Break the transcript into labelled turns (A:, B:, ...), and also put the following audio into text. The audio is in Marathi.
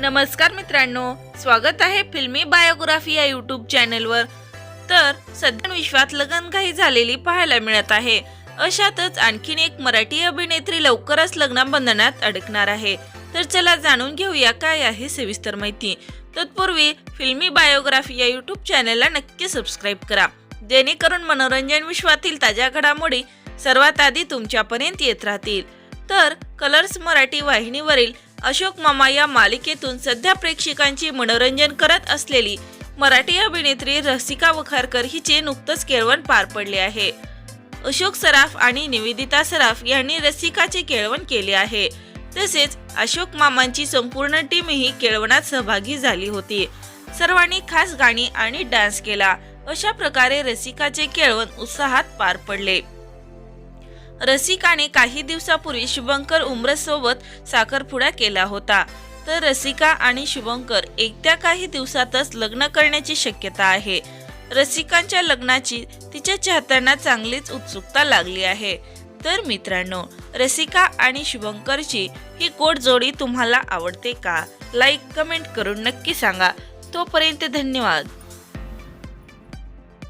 A: नमस्कार मित्रांनो, स्वागत आहे फिल्मी बायोग्राफी या यूट्यूब चॅनलवर। तर सध्या विश्वात लगनघाई झालेली पाहायला मिळत आहे। अशातच आणखीन एक मराठी अभिनेत्री लवकरच लग्नबंधनात अडकणार आहे। तर चला जाणून घेऊया काय आहे सविस्तर माहिती। तत्पूर्वी फिल्मी बायोग्राफी या यूट्यूब चॅनलला नक्की सबस्क्राइब करा, जेणेकरून मनोरंजन विश्वातील ताज्या घडामोडी सर्वात आधी तुमच्यापर्यंत येत राहतील। तर कलर्स मराठी वाहिनीवरील अशोक मामा या मालिकेतून सध्या प्रेक्षकांची मनोरंजन करत असलेली मराठी अभिनेत्री रसिका वखारकर हिचे नुकतंच केळवण पार पडले आहे। अशोक सराफ आणि निवेदिता सराफ यांनी रसिकाचे केळवण केले आहे। तसेच अशोक मामांची संपूर्ण टीमही केळवणात सहभागी झाली होती। सर्वांनी खास गाणी आणि डान्स केला। अशा प्रकारे रसिकाचे केळवण उत्साहात पार पडले। रसिकाने काही दिवसापूर्वी शुभंकर उमरस सोबत साखरपुडा केला होता। तर रसिका आणि शुभंकर येत्या काही दिवसातच लग्न करण्याची शक्यता आहे। रसिकांच्या लग्नाची तिच्या चाहत्यांना चांगलीच उत्सुकता लागली आहे। तर मित्रांनो, रसिका आणि शुभंकरची ही गोड जोडी तुम्हाला आवडते का? लाईक कमेंट करून नक्की सांगा। तोपर्यंत धन्यवाद।